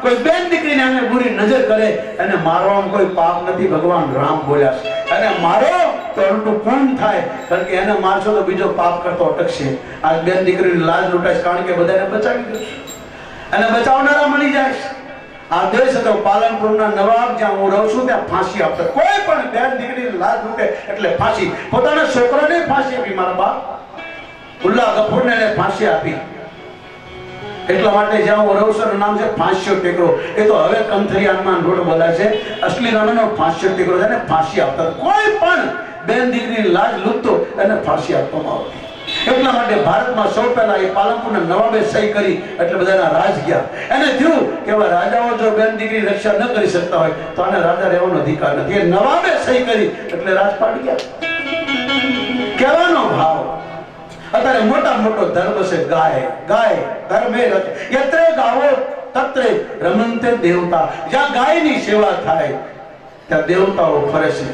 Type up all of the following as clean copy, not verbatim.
કોઈ બેન દીકરીને અમે બુરી નજર કરે અને મારવામાં કોઈ પાપ નથી, ભગવાન રામ બોલ્યા છે, અને મારો તો ઉલટું પૂર્ણ થાય, કારણ કે એને મારશો તો બીજો પાપ કરતો અટકશે. આ બેન દીકરીની લાજ લૂંટાશે, કારણ કે બધાને બચાવી દેશે અને બચાવનારા મળી જાય. આ દેશ હતો પાલનપુરના નવાબ, જ્યાં હું રહું છું ત્યાં ફાંસી આપતા. કોઈ પણ બેન દીકરીની લાજ લૂંટે એટલે ફાંસી. પોતાના છોકરાને ફાંસી આપી, મારા બાપ ઉલ્લા ગફુરને ફાંસી આપી. એટલા માટે જ્યાં હું રહું છું નામ છે ફાંસીઓ ટેકરો. એ તો હવે કંથરિયાનમાં રોડ બોલાય છે, અસલી નામનો ફાંસીઓ ટેકરો છે ને ફાંસી આપતા. કોઈ પણ બેન દીકરીની લાજ લૂંટતો એને ફાંસી આપવામાં આવતી. એટલા માટે ભારતમાં સૌ પહેલા એ પાલનપુરના નવાબે સહી કરી એટલે બધાના રાજ ગયા. એને થયું કે રાજાઓ જો બેન દીકરી રક્ષા ન કરી શકતા હોય તો આને રાજા રહેવાનો અધિકાર નથી. એ નવાબે સહી કરી એટલે રાજપાટ ગયા. કહેવાનો ભાવ અત્યારે મોટા મોટો ધર્મ છે ગાય. ગાય ધર્મે યત્રે ગાવો તત્રે રમંતે દેવતા. જ્યાં ગાયની સેવા થાય ત્યાં દેવતાઓ ફરે છે.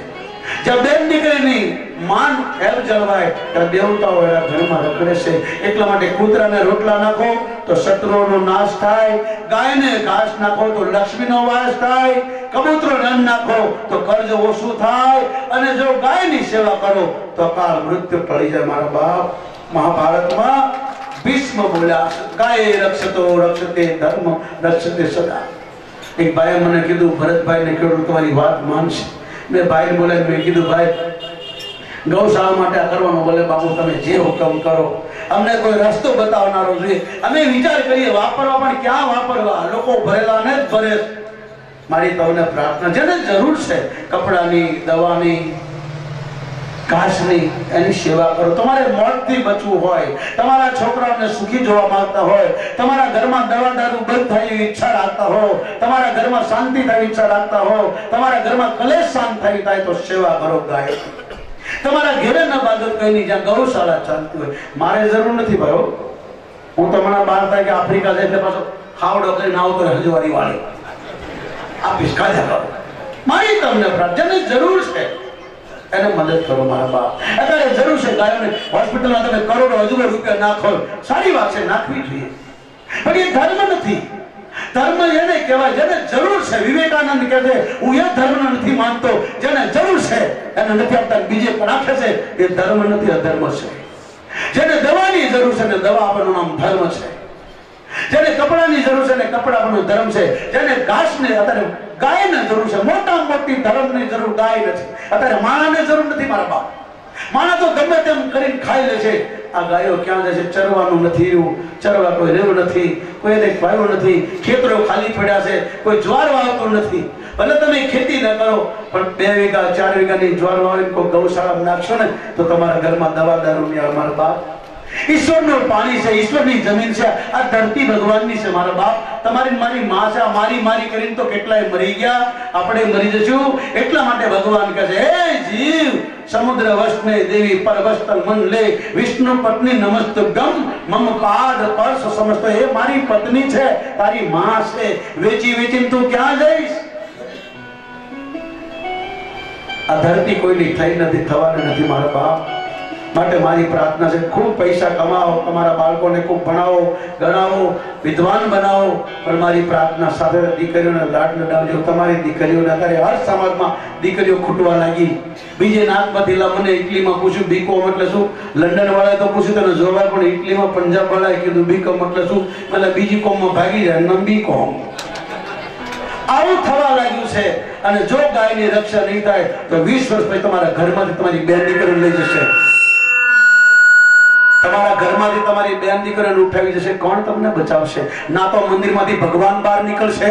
જ્યાં બેન દીકરીની માન હેલ જળવાય ત્યાં દેવતાઓ એના ઘરમાં રખડે છે. એટલા માટે કૂતરાને રોટલા નાખો તો શત્રુઓનો નાશ થાય, ગાયને ઘાસ નાખો તો લક્ષ્મીનો વાસ થાય, કબૂતરોને અન્ન નાખો તો કર્જ ઓછું થાય, અને જો ગાયની સેવા કરો તો અકાળ મૃત્યુ ટળી જાય. મારા બાપ મહાભારતમાં ભીષ્મ બોલ્યા, ગાય રક્ષતો રક્ષતે ધર્મ રક્ષતે સદા. એક ભાઈએ મને કીધું, ભરતભાઈને કીધું તમારી વાત માનશે. મેં ભાઈને બોલાવી, મેં કીધું ભાઈ ગૌશાળા માટે આ કરવાનું. બોલે બાપુ તમે જે હુકમ કરો, અમને કોઈ રસ્તો બતાવનારો જોઈએ. અમે વિચાર કરીએ વાપરવા, પણ ક્યાં વાપરવા? લોકો ભરેલા ને જ ભરે. મારી તમને પ્રાર્થના, જેને જરૂર છે કપડાની, દવાની, ઘાસની, એની સેવા કરો. તમારે મોતથી બચવું હોય, તમારા છોકરાઓને સુખી જોવા માંગતા હોય, તમારા ઘરમાં દવા દારૂ બંધ થાય એવી ઈચ્છા રાખતા હો, તમારા ઘરમાં શાંતિ થાય ઈચ્છા રાખતા હો, તમારા ઘરમાં કલેશ શાંત થાય તો સેવા કરો ગાય. તમારા ઘેરે ન બાદત કઈ જ્યાં ગૌશાળા ચાલતી હોય. મારે જરૂર નથી ભાઈ, હું તમારા 12 તારીખે આફ્રિકા જાય એટલે પાછો ખાવડો કરીને આવતો હજવારી વાળી આપીશ, ખાધા કરો. મારી તમને પ્રાર્થના, જરૂર છે એને મદદ કરો મારા બાપ. અત્યારે જરૂર છે ગાયોને હોસ્પિટલમાં તમે કરોડો હજુ રૂપિયા નાખો, સારી વાત છે, નાખવી જોઈએ, પણ એ ધર્મ નથી. ધર્મ એને કહેવાય જેને જરૂર છે. વિવેકાનંદ કહે છે હું એ ધર્મ નથી માનતો, જેને જરૂર છે એને નથી આપતા, બીજે પણ આપે છે. એ ધર્મ નથી, અધર્મ છે. જેને દવાની જરૂર છે ને દવા આપવાનું નામ ધર્મ છે. જેને કપડાની જરૂર છે ને કપડા આપવાનું ધર્મ છે. જેને ઘાસને, અત્યારે ગાયને જરૂર છે, મોટા મોટી ધર્મની જરૂર ગાય નથી. અત્યારે માણાને જરૂર નથી મારા બાપ. માણા તો ગમે તેમ કરીને ખાઈ લે છે. આ ગાયો ક્યાં જાય છે? ચરવાનું નથી રહ્યું, ચરવા કોઈ રહ્યું નથી, કોઈને વાવ્યું નથી, ખેતરો ખાલી પડ્યા છે, કોઈ જ્વાર વાવતો નથી. ભલે તમે ખેતી ન કરો પણ 2 વીઘા 4 વીઘાની જ્વાર વાવીને કોઈ ગૌશાળા નાખશો ને તો તમારા ઘરમાં દવા દારૂ નહીં આવે મારા બાપ. ઈશ્વરનું પાણી છે, ઈશ્વરની જમીન છે, આ ધરતી ભગવાનની છે મારા બાપ. તમારી મારી માં છે, મારી કરીને તો કેટલાય મરી ગયા, આપણે મરી જશું. એટલા માટે ભગવાન કહે છે હે જીવ સમુદ્ર વસ્ને દેવી પરવસ્તન મન લે વિષ્ણુ પત્ની નમસ્ત ગમ મમ પાદ પર્શ સમસ્ત. એ મારી પત્ની છે, તારી માં છે, વેચી વેચીને તું ક્યાં જઈશ? આ ધરતી કોઈની થઈ નથી, થવાની નથી મારા બાપ. માટે મારી પ્રાર્થના છે ખૂબ પૈસા કમાઓ, તમારા બાળકોને ખૂબ ભણાવો, ગણાવો, વિદ્વાન બનાવો, પણ મારી પ્રાર્થના સાથે દીકરીઓને લાડ લડાવજો. તમારી દીકરીઓને અત્યારે હર સમાજમાં દીકરીઓ ખૂટવા લાગી. બીજે નાગપતિલા મને ઇટલીમાં પૂછ્યું બીકોમ એટલે શું? લંડન વાળાએ તો પૂછ્યું તને જોવા, પણ ઇટલીમાં પંજાબ વાળાએ કીધું બીકોમ એટલે શું? એટલે બીજી કોમમાં ભાગી જાય નામ બીકોમ. આવું થવા લાગ્યું છે. અને જો ગાયની રક્ષા નહીં થાય તો 20 વર્ષ પછી તમારા ઘરમાંથી તમારી બેન દીકરીને લઈ જશે. તમારા ઘરમાંથી તમારી બેન દીકરીને ઉઠાવી જશે. કોણ તમને બચાવશે? ના તો મંદિરમાંથી ભગવાન બહાર નીકળશે,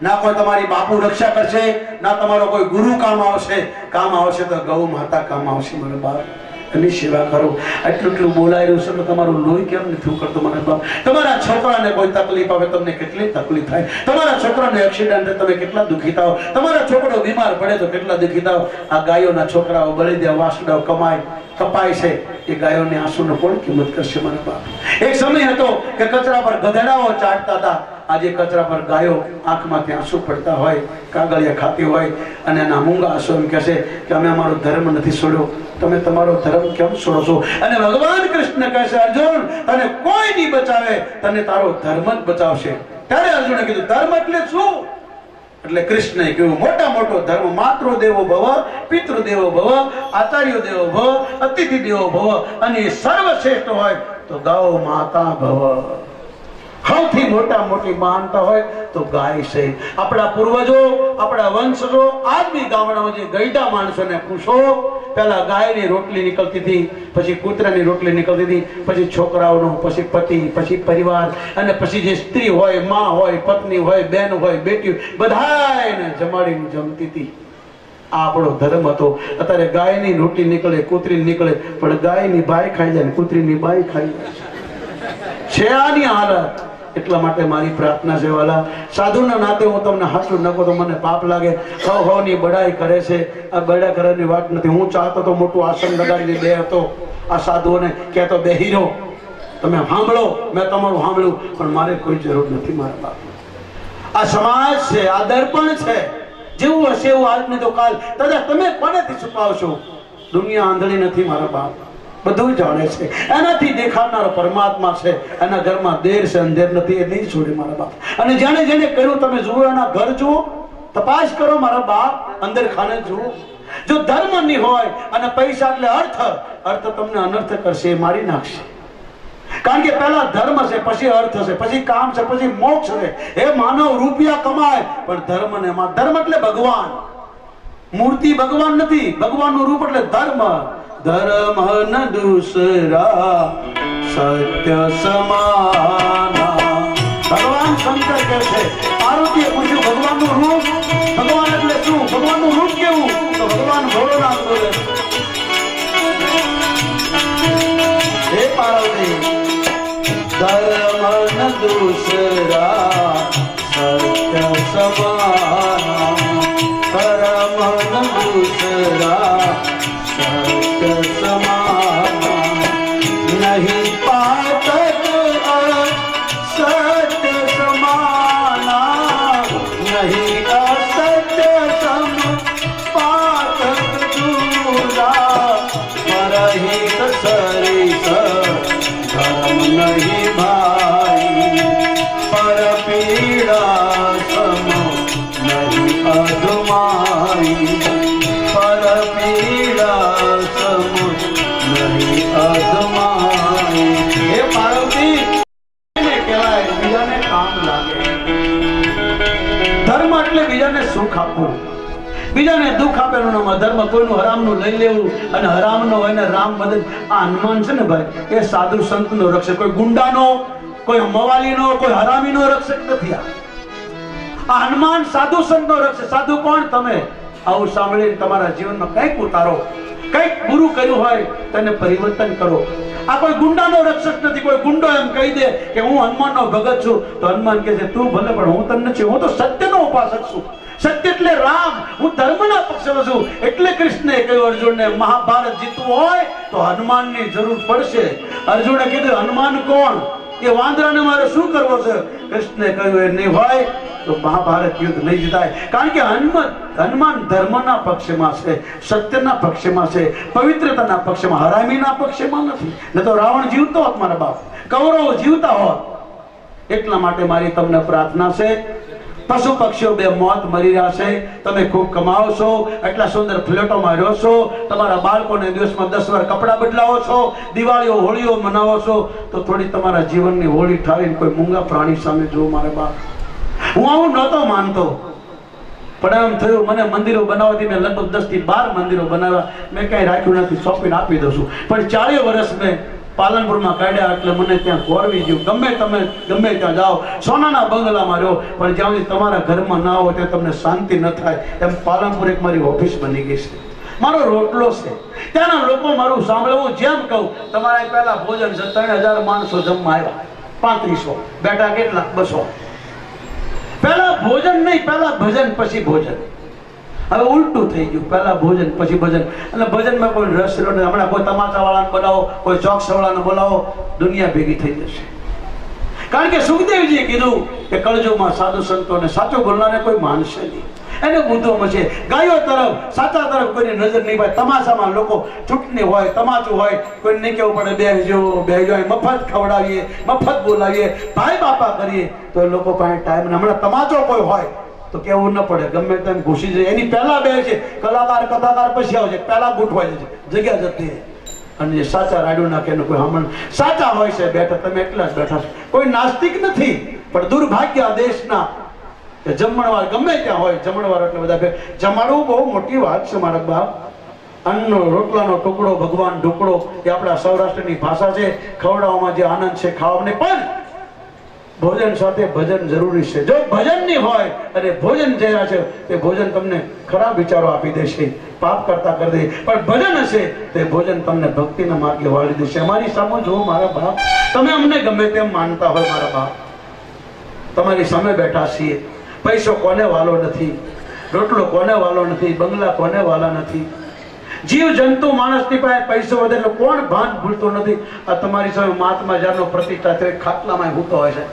ના કોઈ તમારી બાપુ રક્ષા કરશે, ના તમારો કોઈ ગુરુ કામ આવશે. કામ આવશે તો ગૌ માતા કામ આવશે. મારા બાપ એની સેવા કરો. એટલું બોલાઈ રહ્યું છે તો તમારું લોહી કેમ નથી ઉકળતું મારા બાપ? તમારા છોકરાને કોઈ તકલીફ આવે તમને કેટલી તકલીફ થાય? તમારા છોકરાને એક્સિડન્ટ થાય તમે કેટલા દુઃખી થાવ? તમારા છોકરો બીમાર પડે તો કેટલા દુઃખી થાવ? આ ગાયોના છોકરાઓ બળી દે, વાસડાઓ કપાય છે. એ ગાયોની આંસુનો કોણ કિંમત કરશે મારા બાપ? એક સમય હતો કે કચરા પર ગધેડાઓ ચાટતા હતા. આજે કચરા પર ગાયો આંખમાંથી આંસુ પડતા હોય, કાગળિયા ખાતી હોય, અને એના મૂંગા આંસુ એમ કહેશે કે અમે અમારો ધર્મ નથી છોડ્યો. તમે તમારો ધર્મ કેમ છોડો છો? અને ભગવાન કૃષ્ણ કહે છે અર્જુન તને કોઈ નહીં બચાવે, તને તારો ધર્મ જ બચાવશે. ત્યારે અર્જુને કીધું ધર્મ એટલે શું? એટલે કૃષ્ણએ કહ્યું મોટા મોટો ધર્મ માતૃ દેવો ભવ, પિતૃ દેવો ભવ, આચાર્ય દેવો ભવ, અતિથિ દેવો ભવ, અને સર્વશ્રેષ્ઠ હોય તો ગૌ માતા ભવ. સૌથી મોટા મોટી માનતા હોય તો ગાય છે. આપણા પૂર્વજો, આપણા વંશજો આજ બી ગામડામાં જે ગઈડા માણસોને પૂછો, પેલા ગાયની રોટલી નીકળતી હતી, પછી કૂતરાની રોટલી નીકળતી હતી, પછી છોકરાઓનો, પછી પતિ, પછી પરિવાર, અને પછી જે સ્ત્રી હોય, માં હોય, પત્ની હોય, બેન હોય, બેટી, બધાને જમાડીને જમતી હતી. આપણો ધર્મ હતો. અત્યારે ગાયની રોટલી નીકળે, કૂતરી નીકળે, પણ ગાયની બાય ખાઈ જાય, કૂતરીની બાય ખાઈ જાય છે. આની હાલત. એટલા માટે મારી પ્રાર્થના છે વાલા, સાધુના નાતે હું તમને હાચું ન કહું તો મને પાપ લાગે. સૌની બડાઈ કરે છે, આ બડા કરવાની વાત નથી. હું ચાહતો તો મોટું આસન લગાડીને બે હતો આ સાધુઓને કહેતો બે હીરો તમે સાંભળો, મેં તમારું સાંભળ્યું, પણ મારે કોઈ જરૂર નથી મારા બાપ. આ સમાજ છે, આ દર્પણ છે, જેવું હશે એવું આજ નહીં તો કાલ. દાદા તમે કોનેથી છુપાવશો? દુનિયા આંધળી નથી મારા બાપ, બધું જાણે છે. એનાથી દેખાનારો પરમાત્મા છે. એના ઘરમાં દેર છે, અંધેર નથી, એ નહીં છોડે મારા બાપ. અને જેને જેને કર્યું તમે જુઓ, એના ઘર જુઓ, તપાસ કરો મારા બાપ, અંદર ખાને જુઓ. જો ધર્મ નહીં હોય અને પૈસા એટલે અર્થ, અર્થ તમને અનર્થ કરશે, એ મારી નાખશે. કારણ કે પહેલા ધર્મ છે, પછી અર્થ છે, પછી કામ છે, પછી મોક્ષ છે. એ માનવ રૂપિયા કમાય, પણ ધર્મ ને ધર્મ એટલે ભગવાન. મૂર્તિ ભગવાન નથી, ભગવાનનું રૂપ એટલે ધર્મ. ધર્મ ન દૂસરા સત્ય સમાના. ભગવાન શંકર કહે છે, પાર્વતીએ પૂછ્યું ભગવાનનું રૂપ, ભગવાન એટલે શું? ભગવાનનું રૂપ કેવું? તો ભગવાન ભોળોનાથ બોલે, હે પાર્વતી, ધર્મ ન દૂસરા સત્ય સમાના. ધર્મ ન દૂસરા नहीं पातक सत्य समाना, नहीं असत्य सम पातक दूरा. परहित सरिस धर्म नहीं भाई, पर पीड़ा सम नहीं अधमाई. पर पीड़ा सम नहीं अधमाई. हे पार्वती, એને કહેવાય બીજાને કામ લાગે. ધર્મ એટલે બીજાને સુખ આપવું, બીજાને દુઃખ આપેલું નામ ધર્મ. કોઈનું હરામનું લઈ લેવું અને હરામનો હોય ને રામ બદલ. આ હનુમાન છે ને ભાઈ, એ સાધુ સંતનો રક્ષક, કોઈ ગુંડાનો, કોઈ મવાલીનો, કોઈ હરામીનો રક્ષક નથી. આ હનુમાન સાધુ સંતનો રક્ષક. સાધુ કોણ? તમે. આવું સાંભળીને તમારા જીવનમાં કંઈક ઉતારો, કંઈક બુરું કર્યું હોય તેને પરિવર્તન કરો. આ કોઈ ગુંડાનો રક્ષક નથી. કોઈ ગુંડો એમ કહી દે કે હું હનુમાનનો ભગત છું, તો હનુમાન કહે છે તું ભલે, પણ હું તને નથી, હું તો સત્યનો ઉપાસક છું. સત્ય એટલે રામ, હું ધર્મના પક્ષમાં છું. એટલે કૃષ્ણે કહ્યું અર્જુનને, મહાભારત જીતવું હોય તો હનુમાનની જરૂર પડશે. અર્જુને કીધું હનુમાન કોણ? એ વાંદરાને મારે શું કરવો છે? કૃષ્ણે કહ્યું એ નહીં હોય તો મહાભારત યુદ્ધ નહીં જીતાય. કારણ કે હનુમાન ધર્મના પક્ષમાં છે, સત્યના પક્ષમાં છે, પવિત્રતાના પક્ષમાં, હરામીના પક્ષમાં નથી. ન તો રાવણ જીવતો હોત મારા બાપ, કૌરવો જીવતા હોત. એટલા માટે મારી તમને પ્રાર્થના છે, પશુ પક્ષીઓ બે મોત મરી રહ્યા છે, તમે ખૂબ કમાવો છો, એટલા સુંદર ફ્લેટોમાં રહો છો, તમારા બાળકોને દિવસમાં 10 વાર કપડા બદલાવો છો, દિવાળીઓ હોળીઓ મનાવો છો, તો થોડી તમારા જીવનની હોળી ઠાવીને કોઈ મૂંગા પ્રાણી સામે જો મારા બાપ. હું આવું નહોતો માનતો, પણ એમ થયું મને મંદિરો બનાવવાથી મેં લગભગ 10 થી 12 મંદિરો બનાવ્યા. મેં કઈ રાખ્યું નથી, સોંપીને આપી દઉં છું. પણ 40 વર્ષ મેં પાલનપુરમાં કાઢ્યા, એટલે મને ત્યાં ગોરવી ગયું. તમે ગમે ત્યાં જાઓ, સોનાના બંગલામાં રહો, પણ જ્યાં સુધી તમારા ઘરમાં ના હોય ત્યાં તમને શાંતિ ન થાય. એમ પાલનપુર એક મારી ઓફિસ બની ગઈ છે, મારો રોટલો છે. ત્યાંના લોકો મારું સાંભળવું. જેમ કહું તમારા પહેલા ભોજન છે, 3000 માણસો જમવા આવ્યા, 3500 બેઠા, કેટલા 200. પહેલા ભોજન નહીં, પહેલા ભજન પછી ભોજન. હવે ઉલટું થઈ ગયું, પહેલા ભોજન પછી ભજન. અને ભજનમાં કોઈ રસ નથી. હમણાં કોઈ તમાચા વાળાને બોલાવો, કોઈ ચોકસ વાળાને બોલાવો, દુનિયા ભેગી થઈ જશે. કારણ કે સુખદેવજીએ કીધું કે કળજુગમાં સાધુ સંતોને સાચું બોલનારને કોઈ માનશે નહીં. એને બુદ્ધો મળશે. ગાયો તરફ, સાચા તરફ કોઈની નજર નહીં ભાઈ. તમાશામાં લોકો ચૂંટણી હોય, તમાચું હોય, કોઈને નહીં કેવું પડે બેહજો બેહજો, મફત ખવડાવીએ, મફત બોલાવીએ, ભાઈ બાપા કરીએ તો લોકો પાસે ટાઈમ. હમણાં તમાચો કોઈ હોય તો કેવું ન પડે, ગમે તેમ ઘૂસી જાય. એની પહેલા બે છે કલાકાર કથાકાર, પછી આવે છે, પહેલા ગૂંઠવાય છે, જગ્યા જતી. અને જે સાચા રાડું નાખે એનું કોઈ હમણાં સાચા હોય છે બેઠા, તમે એકલા જ બેઠા છો. કોઈ નાસ્તિક નથી, પણ દુર્ભાગ્ય દેશના જમણવાર ગમે ત્યાં હોય, જમણવાર એટલે બધા જમાડવું બહુ મોટી વાત છે મારા બાપ. અન્નનો રોટલાનો ટુકડો ભગવાન ઢુકડો એ આપણા સૌરાષ્ટ્રની ભાષા છે. ખવડાવવામાં જે આનંદ છે ખાવામાં, પણ ભોજન સાથે ભજન જરૂરી છે. જો ભજન નહીં હોય અને ભોજન જે છે તે ભોજન તમને ખરાબ વિચારો આપી દેશે, પાપ કરતા કરી દે. પણ ભજન હશે તે ભોજન તમને ભક્તિના માર્ગે વાળી દેશે. અમારી સામે જુઓ મારા બાપ, તમે અમને ગમે તેમ માનતા હોય મારા બાપ, તમારી સામે બેઠા છીએ. પૈસો કોને વાલો નથી, રોટલો કોને વાલો નથી, બંગલા કોને વાલા નથી. જીવ જંતુ માણસની પાસે પૈસો વધે એટલે કોણ ભાન ભૂલતો નથી. આ તમારી સામે મહાત્મા જ્યારનો પ્રતિષ્ઠા થયો ખાટલામાં હોતો હોય છે.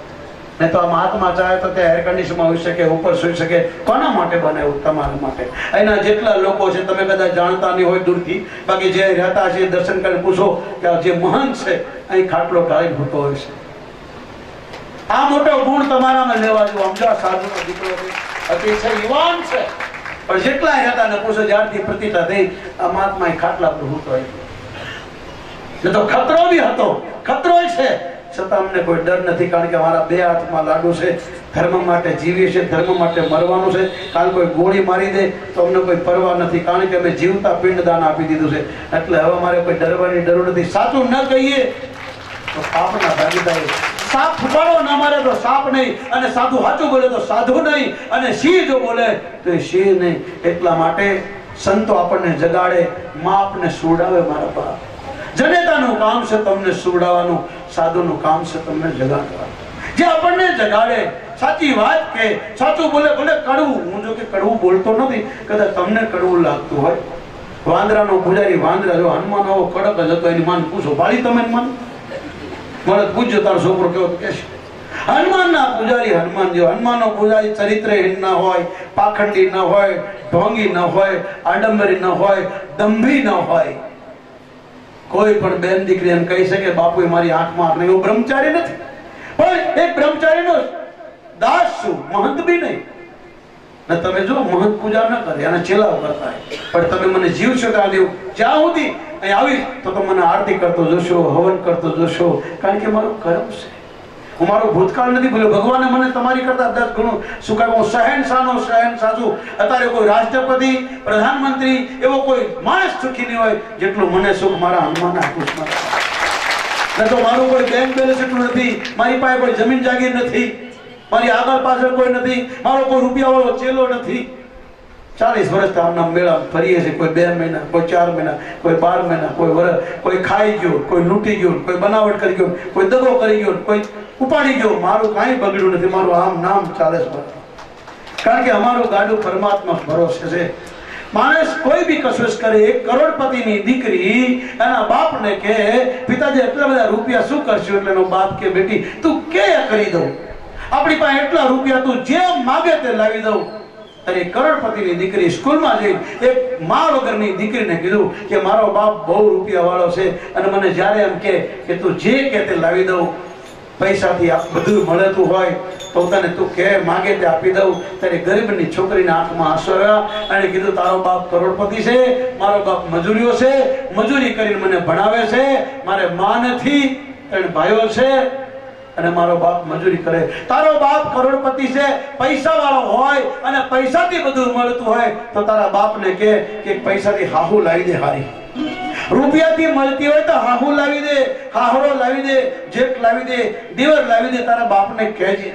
નહીં તો આ મહાત્મા ચાહે તો ત્યાં એર કન્ડિશનમાં હોઈ શકે, ઉપર સુઈ શકે. કોના માટે બનાવ્યું? તમારા માટે. એના જેટલા લોકો છે તમે કદાચ જાણતા નહીં હોય દૂરથી, બાકી જે રહેતા છે દર્શન કરીને પૂછો કે જે મહંત છે અહીં ખાટલો કાઢી હોતો હોય છે. આ મોટો ગુણ તમારામાં લેવા જેવો. સમજો, સાધુનો દીકરો છે, અતિશય યુવાન છે, પણ જેટલા હતા ને પૂછો જ્યારથી પ્રતિષ્ઠા થઈ આ મહાત્મા ખાટલા પર હોતો હોય. એ તો ખતરો બી હતો, ખતરો છે, છતાં અમને કોઈ ડર નથી. કારણ કે અમારા બે હાથમાં લાડુ છે. ધર્મ માટે જીવીએ છીએ, ધર્મ માટે મરવાનું છે. કાલ કોઈ ગોળી મારી દે તો અમને કોઈ પરવા નથી, કારણ કે અમે જીવતા પિંડદાન આપી દીધું છે. એટલે હવે અમારે કોઈ ડરવાની જરૂર નથી. સાચું ન કહીએ તો પાપના ભાગીદારી. સાપ ફૂટાડો ના મારે તો સાપ નહીં, અને સાધુ સાચું બોલે તો સાધુ નહીં, અને સિંહ જો બોલે તો સિંહ નહીં. એટલા માટે સંતો આપણને જગાડે, માં આપણને સુવડાવે. મારા બાપ, જનેતાનું કામ છે તમને સુવડાવવાનું, સાધુનું કામ છે તમને જગાડવાનું. જે આપણને જગાડે, સાચી વાત કે સાચું બોલે, ભલે કડવું. હું જો કે કડવું બોલતો નથી, કદાચ તમને કડવું લાગતું હોય. વાંદરાનો પૂજારી વાંદરા, જો હનુમાન આવો કડક જ હતો, એની માન પૂછો, ભાળી તમે માન મને પૂછજો તારો છોકરો કેવો કે હનુમાનના પૂજારી હનુમાન જેવો. હનુમાનનો પૂજારી ચરિત્રહીન ન હોય, પાખંડી ન હોય, ઢોંગી ન હોય, આડંબરી ન હોય, દંભી ન હોય. કોઈ પણ બેન દીકરી એમ કહી શકે બાપુ મારી આંખમાં આંખ નહીં. એવું બ્રહ્મચારી નથી, પણ એક બ્રહ્મચારીનો દાસ છું, મહંત બી નહીં. તમે જો મહંત પૂજા ન કરે, એના ચેલાઓ કરતા, પણ તમે મને જીવ છો ત્યાં દેવું, જ્યાં સુધી અહીં આવીશ તો તમે મને આરતી કરતો જોશો, હવન કરતો જોશો, કારણ કે મારું કર્મ છે. હું મારો ભૂતકાળ નથી ભૂલ્યો. ભગવાને મને તમારી કરતા 10 ગણું શું કહે, હું શહેનશાહનો શહેનશાહ છું. અત્યારે કોઈ રાષ્ટ્રપતિ, પ્રધાનમંત્રી એવો કોઈ માણસ સુખી નહીં હોય જેટલું મને સુખ મારા હનુમાન આપ્યું છે. તો મારું કોઈ બેંક બેલેન્સ એટલું નથી, મારી પાસે કોઈ જમીન જાગીર નથી, મારી આગળ પાછળ કોઈ નથી, મારો કોઈ રૂપિયા વાળો ચેલો નથી. 40 વર્ષ આમના મેળા ફરીએ છીએ. કોઈ 2 મહિના, કોઈ 4 મહિના, કોઈ 12 મહિના, કોઈ વર્ષ. કોઈ ખાઈ ગયો, કોઈ લૂંટી ગયો, કોઈ બનાવટ કરી ગયો, કોઈ દગો કરી ગયો, કોઈ ઉપાડી ગયો. મારું કાંઈ બગડ્યું નથી, મારું આમ નામ ચાલે છે. કારણ કે અમારું ગાડું પરમાત્મા ભરોસે છે. માણસ કોઈ બી કશુશ કરે, 1 કરોડપતિની દીકરી એના બાપને કે પિતાજી એટલા બધા રૂપિયા શું કરશું? એટલે એનો બાપ કે બેટી તું કે કરી દઉં, આપણી પાસે એટલા રૂપિયા તું જે માગે તે લાવી દઉં. અને કરોડપતિની દીકરી સ્કૂલમાં જઈ એક મા વગરની દીકરીને કીધું કે મારો બાપ બહુ રૂપિયા વાળો છે અને મને જ્યારે એમ કે તું જે કે તે લાવી દઉં, પૈસાથી બધું મળતું હોય પોતાને તું કે માગે તે આપી દઉં. ત્યારે ગરીબની છોકરીના આંખમાં આંસુ આવ્યા. અને કીધું તારો બાપ કરોડપતિ છે, મારો બાપ મજૂરીઓ છે, મજૂરી કરીને મને ભણાવે છે, મારે માં નથી, 3 ભાઈઓ છે અને મારો બાપ મજૂરી કરે. તારો બાપ કરોડપતિ છે, પૈસા વાળો હોય અને પૈસાથી બધું મળતું હોય તો તારા બાપને કે પૈસાથી હાહુ લાવી દે, હારી રૂપિયાથી મળતી હોય તો હાહુ લાવી દે, હાહરો લાવી દે, જેટ લાવી દે, દીવર લાવી દે. તારા બાપને કહેજે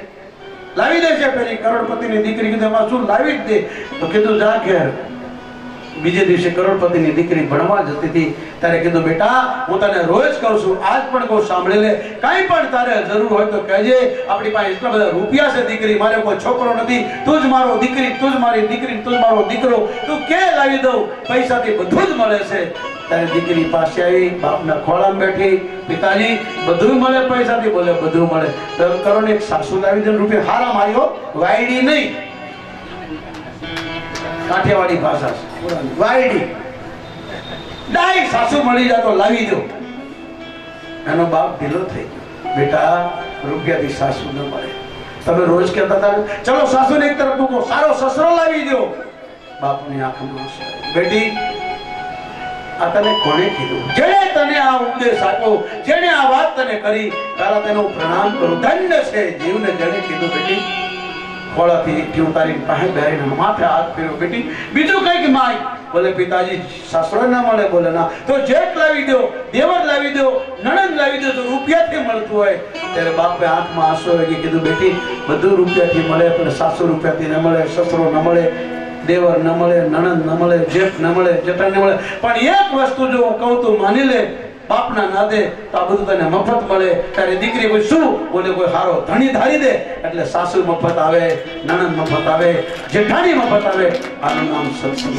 લાવી દે છે. પેલી કરોડપતિની દીકરી કીધું એમાં શું લાવી જ દે. તો કીધું જા ઘેર. બીજે દિવસે કરોડપતિની દીકરી ભણવા જતી હતી. ત્યારે કીધું બેટા હું તને રોજ કહું છું, આજ પણ કહું, સાંભળી લે, કાંઈ પણ તારે જરૂર હોય તો કહેજે. આપણી પાસે એટલા બધા રૂપિયા છે દીકરી, મારે કોઈ છોકરો નથી, તું જ મારો દીકરી, તું જ મારી દીકરી, તું જ મારો દીકરો, તું કે લાવી દઉં, પૈસાથી બધું જ મળે છે. ત્યારે દીકરી પાસે આવી, બાપના ખોળામાં બેઠી, પિતાજી બધું મળે પૈસાથી? બોલે બધું મળે. તો કરો ને એક સાસુ લાવી દે રૂપિયા, હારા માર્યો, વાયડી નહીં. કાઠિયાવાડી ભાષા છે, વાયડી ડાઈ સાસુ મળી જાય તો લાવી દો. એનો બાપ ઢીલો થઈ ગયો, બેટા રૂપિયાથી સાસુ ન મળે. તમે રોજ કહેતા હતા ચલો સાસુને એક તરફ મૂકો, સારો સસરો લાવી દો. બાપની આંખમાં આંસુ આવ્યા. બેટી આ તને કોણે કીધું? જેણે તને આ ઉપદેશ આપ્યો, જેણે આ વાત તને કરી, તારા તેનો પ્રણામ કરું. ધન્ય છે જીવને જેણે કીધું. બેટી ખોળાથી ટીયું તારી પાસે બેરીને માથે હાથ ફેર્યો. બેટી બીજું કઈક માય. બોલે પિતાજી સાસરો ના મળે. બોલે ના તો જેઠ લાવી દો, દેવર લાવી દો, નણંદ લાવી દો. જો રૂપિયાથી મળતું હોય ત્યારે બાપે આંખમાં આંસુ આવી કીધું બેટી બધું રૂપિયાથી મળે પણ સાસુ રૂપિયાથી ન મળે, સસરો ન મળે, દેવર ન મળે, નણંદ ન મળે, જેઠ ન મળે, જેઠાણ ન મળે. પણ એક વસ્તુ જો હું કહું તું માની લે, બાપના ના દે તો આ બધું તને મફત મળે. ત્યારે દીકરી કોઈ શું બોલે? કોઈ હારો ધણી ધારી દે એટલે સાસુ મફત આવે, નણંદ મફત આવે, જેઠાણી મફત આવે. આનું નામ સત્સંગ.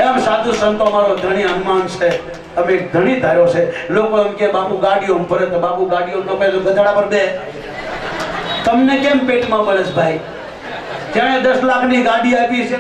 એમ સાધુ સંતો અમારો ધણી હનુમાન છે, અમે એક ધણી ધાર્યો છે. લોકો એમ કે બાપુ ગાડીઓ ફરે તો બાપુ ગાડીઓ ન પહેરે ગધેડા પર બે. તમને કેમ પેટમાં બળસ ભાઈ? જેણે 10 લાખની ગાડી આપી છે